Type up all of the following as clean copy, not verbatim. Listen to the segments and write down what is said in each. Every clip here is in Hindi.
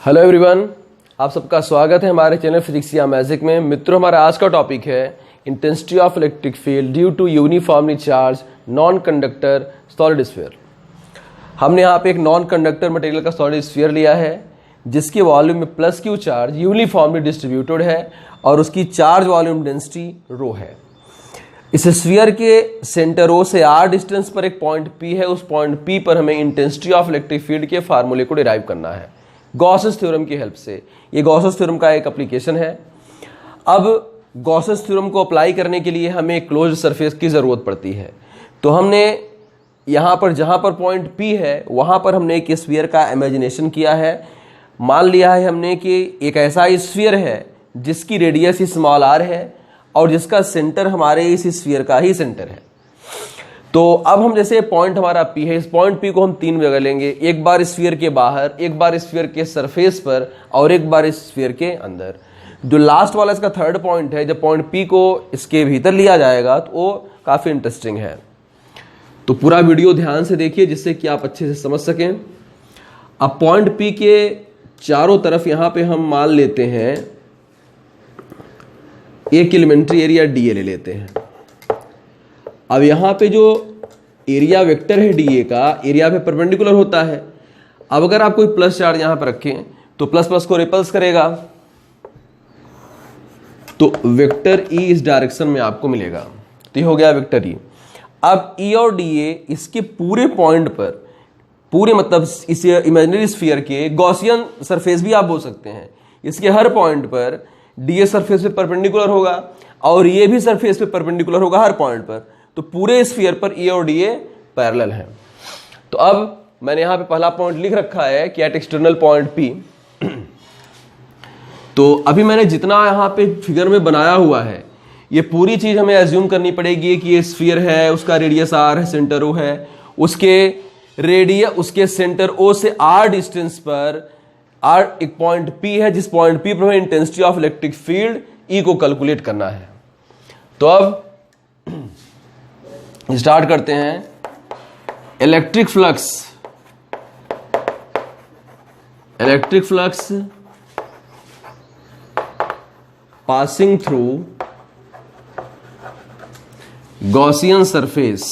हेलो एवरीवन, आप सबका स्वागत है हमारे चैनल फिजिक्स या मैजिक में। मित्रों, हमारा आज का टॉपिक है intensity of electric field due to uniformly charge non conductor solid sphere. हमने यहाँ पे एक नॉन कंडक्टर मटेरियल का सॉलिड स्फीयर लिया है जिसके वॉल्यूम में plus Q charge uniformly distributed है और उसकी चार्ज वॉल्यूम डेंसिटी रो है। इस स्फीयर के सेंटर ओ से आर डिस्टेंस पर एक पॉइंट पी है। उस पॉइंट पी पर हमें इंटेंसिटी ऑफ इलेक्ट्रिक फील्ड के फार्मूले को डिराइव करना है गॉसेस थ्योरम की हेल्प से। ये गॉसेस थ्योरम का एक एप्लीकेशन है। अब गॉसेस थ्योरम को अप्लाई करने के लिए हमें एक क्लोज्ड सरफेस की ज़रूरत पड़ती है। तो हमने यहाँ पर जहाँ पर पॉइंट पी है वहाँ पर हमने एक स्फीयर का इमेजिनेशन किया है। मान लिया है हमने कि एक ऐसा स्फीयर है जिसकी रेडियस स्मॉल आर है और जिसका सेंटर हमारे इस स्फीयर का ही सेंटर है। तो अब हम जैसे पॉइंट हमारा पी है, इस पॉइंट पी को हम तीन जगह लेंगे, एक बार स्फीयर के बाहर, एक बार स्फीयर के सरफेस पर और एक बार स्फीयर के अंदर। जो लास्ट वाला इसका थर्ड पॉइंट है, जब पॉइंट पी को इसके भीतर लिया जाएगा तो वो काफ़ी इंटरेस्टिंग है। तो पूरा वीडियो ध्यान से देखिए जिससे कि आप अच्छे से समझ सकें। अब पॉइंट पी के चारों तरफ यहाँ पे हम मान लेते हैं एक एलिमेंट्री एरिया डी ए ले लेते हैं। अब यहाँ पे जो एरिया वेक्टर है डी ए का एरिया पे परपेंडिकुलर होता है। अब अगर आप कोई प्लस चार्ज यहाँ पर रखें तो प्लस प्लस को रिपल्स करेगा, तो वेक्टर ई इस डायरेक्शन में आपको मिलेगा। तो ये हो गया वेक्टर ई। अब ई और डी ए इसके पूरे पॉइंट पर, पूरे मतलब इस इमेजिनरी स्फीयर के गॉसियन सरफेस भी आप बोल सकते हैं, इसके हर पॉइंट पर डी ए सरफेस पे परपेंडिकुलर होगा और ये भी सरफेस पे परपेंडिकुलर होगा हर पॉइंट पर। तो पूरे स्फीयर पर ए और डी ए पैरेलल है। तो अब मैंने यहां पे पहला पॉइंट लिख रखा है कि एट एक्सटर्नल पॉइंट पी। तो अभी मैंने जितना यहां पे फिगर में बनाया हुआ है ये पूरी चीज हमें एज्यूम करनी पड़ेगी कि ये स्फीयर है, उसका रेडियस आर है, सेंटर ओ है, उसके सेंटर ओ से आर डिस्टेंस पर आर एक पॉइंट पी है, जिस पॉइंट पी पर हमें intensity of electric field E को कैलकुलेट करना है। तो अब स्टार्ट करते हैं। Electric flux passing through Gaussian surface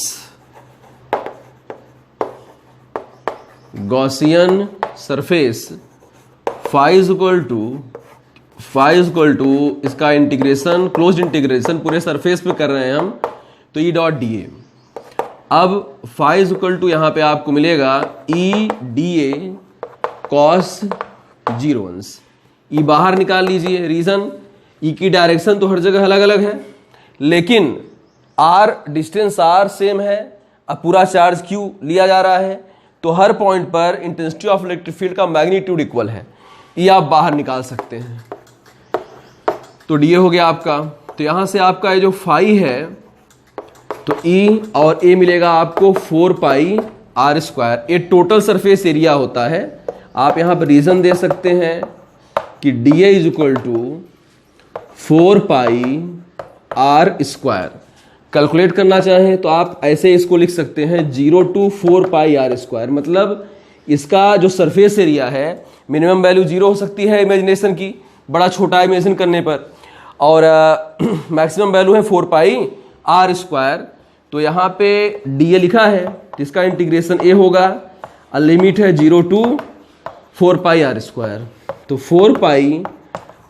phi equal to इसका इंटीग्रेशन, क्लोज्ड इंटीग्रेशन पूरे सरफेस पे कर रहे हैं हम, तो ई डॉट डी ए। अब फाई इक्वल टू यहां पे आपको मिलेगा ई डी ए कॉस 0 ई बाहर निकाल लीजिए। रीजन, ई की डायरेक्शन तो हर जगह अलग अलग है लेकिन आर डिस्टेंस आर सेम है। अब पूरा चार्ज क्यू लिया जा रहा है तो हर पॉइंट पर इंटेंसिटी ऑफ इलेक्ट्रिक फील्ड का मैग्नीट्यूड इक्वल है। ये आप बाहर निकाल सकते हैं। तो डी ए हो गया आपका। तो यहां से आपका ये जो फाई है तो ई और ए मिलेगा आपको 4 पाई आर स्क्वायर। ये टोटल सरफेस एरिया होता है। आप यहां पर रीजन दे सकते हैं कि D A is equal to 4 pi R square. Calculate करना चाहें तो आप ऐसे इसको लिख सकते हैं 0 to 4 पाई आर स्क्वायर। मतलब इसका जो सरफेस एरिया है मिनिमम वैल्यू 0 हो सकती है इमेजिनेशन की, बड़ा छोटा इमेजिन करने पर, और मैक्सिमम वैल्यू है 4 पाई आर स्क्वायर। तो यहाँ पे डी ए लिखा है तो इसका इंटीग्रेशन ए होगा और लिमिट है 0 to 4 पाई आर स्क्वायर। तो 4 पाई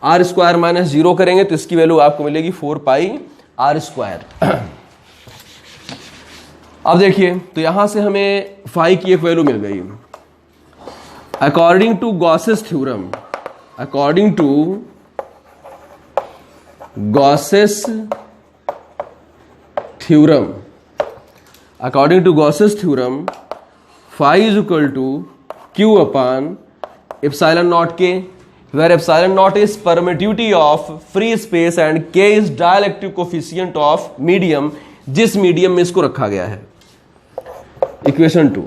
आर स्क्वायर माइनस 0 करेंगे तो इसकी वैल्यू आपको मिलेगी 4 पाई आर स्क्वायर। अब देखिए, तो यहां से हमें फाई की एक वैल्यू मिल गई। According to Gauss's theorem, phi is equal to Q upon epsilon not K, where epsilon naught is permittivity of free space and k is dielectric coefficient of medium, जिस मीडियम में इसको रखा गया है। Equation 2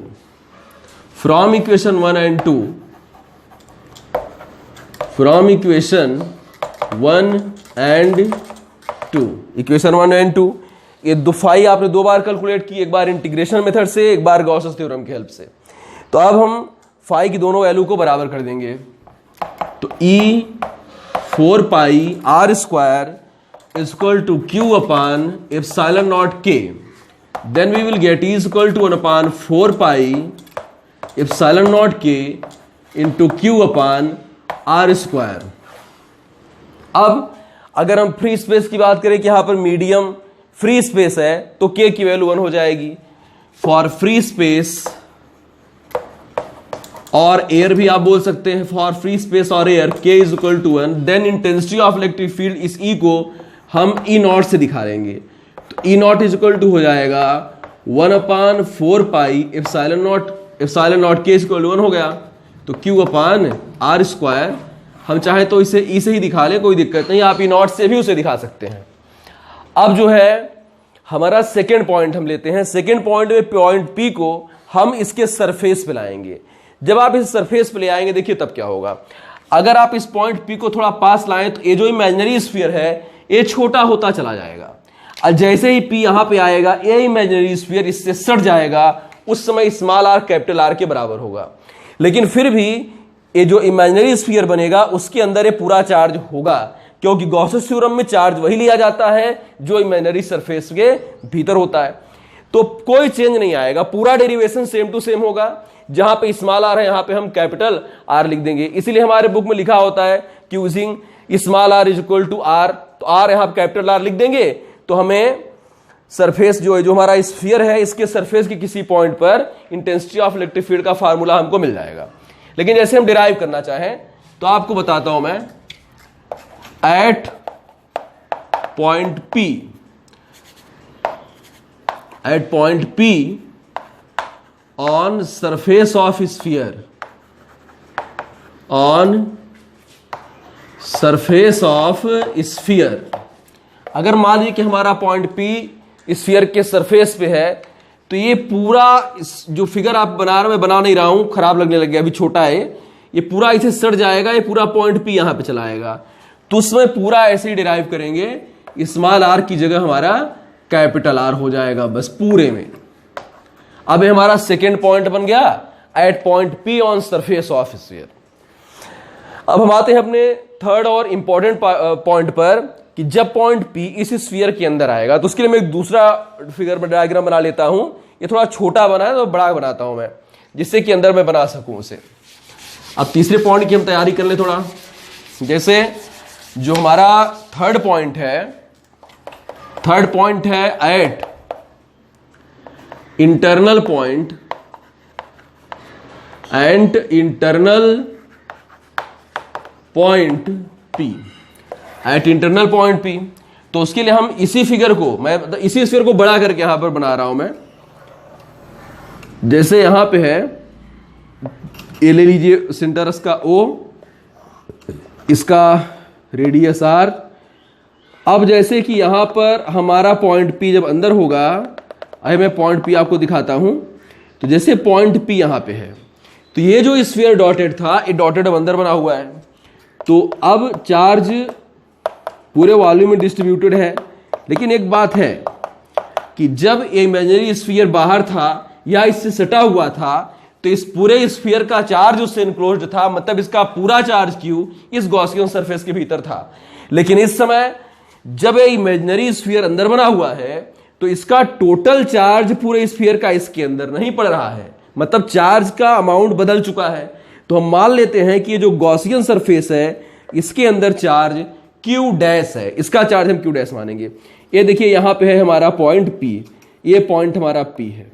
from equation 1 and 2, equation 1 and 2 ये दो फाई आपने दो बार कैलकुलेट की, एक बार इंटीग्रेशन मेथड से, एक बार गॉसेस थ्योरम की हेल्प से। तो अब हम फाई की दोनों वैल्यू को बराबर कर देंगे। तो E4πr² is equal to Q upon epsilon naught K. Then we will get E is equal to 1 upon 4π epsilon naught K into Q upon r²। अब अगर हम फ्री स्पेस की बात करें कि यहां पर मीडियम फ्री स्पेस है तो K की वैल्यू 1 हो जाएगी। फॉर फ्री स्पेस और एयर भी आप बोल सकते हैं, फॉर फ्री स्पेस और air K is equal to 1, then intensity of electric field इस E को हम E0 से दिखा देंगे। तो E0 इज इक्वल टू हो जाएगा 1 upon 4π epsilon not K is equal to 1 हो गया। तो Q अपान r², हम चाहे तो इसे E से ही दिखा लें, कोई दिक्कत नहीं, आप E0 से भी उसे दिखा सकते हैं। अब जो है हमारा सेकेंड पॉइंट हम लेते हैं। सेकेंड पॉइंट में पॉइंट P को हम इसके सरफेस पे लाएंगे। जब आप इस सरफेस पे ले आएंगे, देखिए तब क्या होगा। अगर आप इस पॉइंट P को थोड़ा पास लाएं तो ये जो इमेजिनरी स्फीयर है ये छोटा होता चला जाएगा, और जैसे ही P यहां पे आएगा ये इमेजिनरी स्फीयर इससे सट जाएगा, उस समय स्मॉल r कैपिटल R के बराबर होगा। लेकिन फिर भी ये जो इमेजिनरी स्फीयर बनेगा उसके अंदर ये पूरा चार्ज होगा, क्योंकि गॉसेस थ्योरम में चार्ज वही लिया जाता है जो इमेजिनरी सरफेस के भीतर होता है। तो कोई चेंज नहीं आएगा, पूरा डेरिवेशन सेम टू सेम होगा। जहां पे स्मॉल r है यहां पे हम कैपिटल R लिख देंगे। इसीलिए हमारे बुक में लिखा होता है कि using small r is equal to R, तो R यहां कैपिटल R लिख देंगे तो हमें सरफेस जो है, जो हमारा स्फीयर है, इसके सरफेस के किसी पॉइंट पर इंटेंसिटी ऑफ इलेक्ट्रिक फील्ड का फार्मूला हमको मिल जाएगा। लेकिन जैसे हम डिराइव करना चाहें तो आपको बताता हूं मैं। At point P on surface of sphere, on surface of sphere, अगर मान लीजिए कि हमारा पॉइंट P स्फीयर के सरफेस पे है तो ये पूरा जो फिगर आप बना रहे, मैं बना नहीं रहा हूं, खराब लगने लग गया, अभी छोटा है, ये पूरा इसे सट जाएगा, ये पूरा पॉइंट P यहां पे चलाएगा। तो उसमें पूरा ऐसे ही डिराइव करेंगे, स्मॉल r की जगह हमारा कैपिटल R हो जाएगा बस पूरे में। अब ये हमारा सेकेंड पॉइंट बन गया at point P on surface of sphere. अब हम आते हैं अपने थर्ड और इंपॉर्टेंट पॉइंट पर कि जब पॉइंट P इस स्फीयर के अंदर आएगा, तो उसके लिए मैं एक दूसरा फिगर में डायग्राम बना लेता हूं। ये थोड़ा छोटा बना है तो बड़ा बनाता हूं मैं, जिससे कि अंदर मैं बना सकूं उसे। अब तीसरे पॉइंट की हम तैयारी कर ले थोड़ा। जैसे जो हमारा थर्ड पॉइंट है at internal point and internal point P, at internal point P, तो उसके लिए हम इसी फिगर को, मैं इसी स्फीयर को बड़ा करके यहां पर बना रहा हूं मैं। जैसे यहां पे है, ये ले लीजिए सेंटर इसका O, इसका रेडियस R। अब जैसे कि यहां पर हमारा पॉइंट P जब अंदर होगा, अरे मैं पॉइंट P आपको दिखाता हूं। तो जैसे पॉइंट P यहां पे है, तो ये जो स्फीयर डॉटेड था, ये डॉटेड अब अंदर बना हुआ है। तो अब चार्ज पूरे वॉल्यूम में डिस्ट्रीब्यूटेड है, लेकिन एक बात है कि जब ये इमेजिनरी स्फीयर बाहर था या इससे सटा हुआ था, तो इस पूरे स्फीयर का चार्ज उससे इनक्लोज्ड था, मतलब इसका पूरा चार्ज Q इस गॉसियन सरफेस के भीतर था। लेकिन इस समय जब ये इमेजिनरी स्फीयर अंदर बना हुआ है तो इसका टोटल चार्ज पूरे स्फीयर का इसके अंदर नहीं पड़ रहा है, मतलब चार्ज का अमाउंट बदल चुका है। तो हम मान लेते हैं कि ये जो गॉसियन सरफेस है इसके अंदर चार्ज Q डैश है, इसका चार्ज हम Q डैश मानेंगे। ये देखिए यहां पे है हमारा पॉइंट P, ये पॉइंट हमारा P है।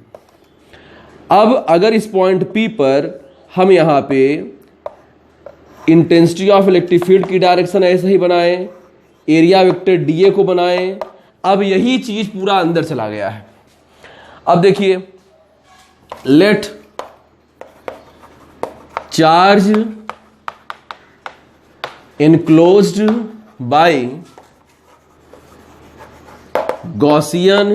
अब अगर इस पॉइंट P पर हम यहां पे इंटेंसिटी ऑफ इलेक्ट्रिक फील्ड की डायरेक्शन ऐसे ही बनाएं, एरिया वेक्टर dA को बनाएं, अब यही चीज पूरा अंदर चला गया है। अब देखिए, let charge enclosed by Gaussian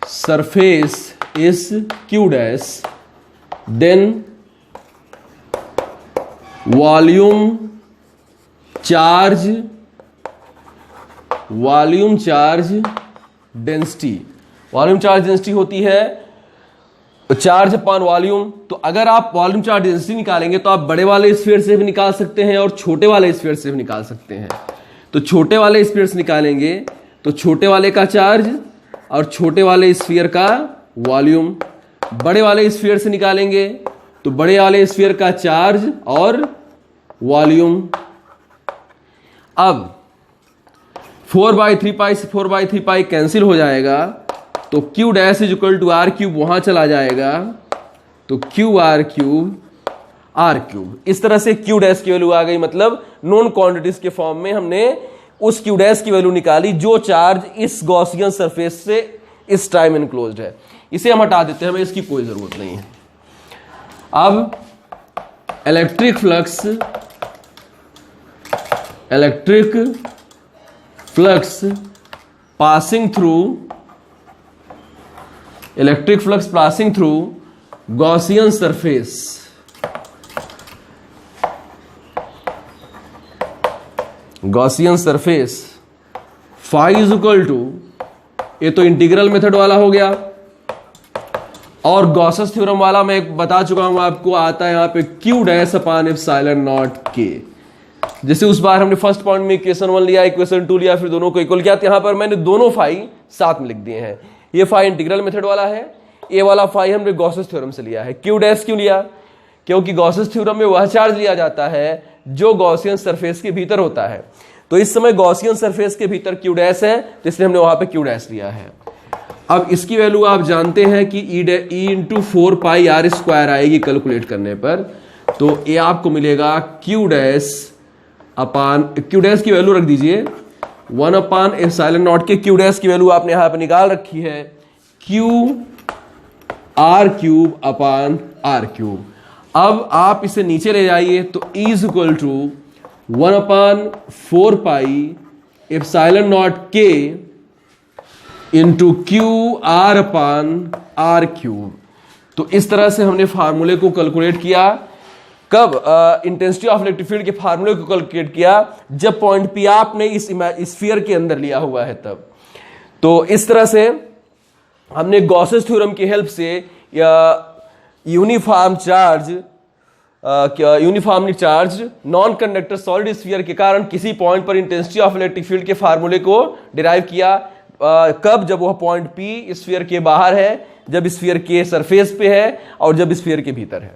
surface is Q dash, then volume charge density, volume charge density होती है चार्ज अपॉन वॉल्यूम, तो अगर आप वॉल्यूम चार्ज डेंसिटी निकालेंगे तो आप बड़े वाले स्फीयर से भी निकाल सकते हैं और छोटे वाले स्फीयर से भी निकाल सकते हैं। तो छोटे वाले स्फीयर से निकालेंगे तो छोटे वाले का चार्ज और छोटे वाले स्फीयर का वॉल्यूम, बड़े वाले स्फीयर से निकालेंगे तो बड़े वाले स्फीयर का चार्ज और वॉल्यूम। अब 4/3 पाई से 4/3 पाई कैंसिल हो जाएगा, तो Q dash is equal to R cube वहां चला जाएगा, तो QR क्यूब R क्यूब। इस तरह से Q डैश की वैल्यू आ गई, मतलब नोन क्वांटिटीज के फॉर्म में हमने उस Q डैश की वैल्यू निकाली जो चार्ज इस गॉसियन सरफेस से इस टाइम इनक्लोज्ड है। इसे हम हटा देते हैं, हमें इसकी कोई जरूरत नहीं है। अब electric flux passing through Gaussian surface, phi is equal to, ये तो इंटीग्रल मेथड वाला हो गया, और गॉसेस थ्योरम वाला मैं बता चुका हूं आपको, आता है यहां पे Q dash upon epsilon not K। जैसे उस बार हमने फर्स्ट पॉइंट में इक्वेशन 1 लिया, इक्वेशन 2 लिया, फिर दोनों को इक्वल किया, तो यहां पर मैंने दोनों फाई साथ में लिख दिए हैं। ये फाई इंटीग्रल मेथड वाला है, ये वाला फाई हमने गॉसेस थ्योरम से लिया है। Q डैश क्यों लिया? क्योंकि गॉसेस थ्योरम में वह चार्ज लिया जाता है जो गॉसियन सरफेस के भीतर होता है। तो इस समय गॉसियन सरफेस के भीतर Q डैश है, तो इसलिए हमने वहां पे Q डैश लिया है। अब इसकी वैल्यू आप जानते हैं कि E इंटू 4 पाई R स्क्वायर आएगी कैलकुलेट करने पर, तो ये आपको मिलेगा Q डैश की वैल्यू रख दीजिए 1 upon epsilon not K. Q dash की वैल्यू आपने यहां पर निकाल रखी है, Q R cube upon R cube. अब आप इसे नीचे ले जाइए तो E is equal to 1 upon 4 pi epsilon not K into Q R upon R cube. तो इस तरह से हमने फार्मूले को कैलकुलेट किया। कब? इंटेंसिटी ऑफ इलेक्ट्रिक फील्ड के फार्मूले को कैलकुलेट किया जब पॉइंट P आपने इस स्फीयर के अंदर लिया हुआ है तब। तो इस तरह से हमने गॉसेस थ्योरम की हेल्प से या uniformly charge non conductor solid sphere के कारण किसी पॉइंट पर इंटेंसिटी ऑफ इलेक्ट्रिक फील्ड के फार्मूले को डिराइव किया। कब? जब वह पॉइंट P स्फीयर के बाहर है, जब स्फीयर के सरफेस पे है और जब स्फीयर के भीतर है।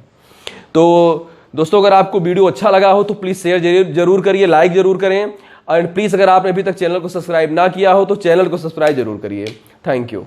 तो दोस्तों, अगर आपको वीडियो अच्छा लगा हो तो प्लीज शेयर जरूर करिए, लाइक जरूर करें, एंड प्लीज अगर आपने अभी तक चैनल को सब्सक्राइब ना किया हो तो चैनल को सब्सक्राइब जरूर करिए। Thank you.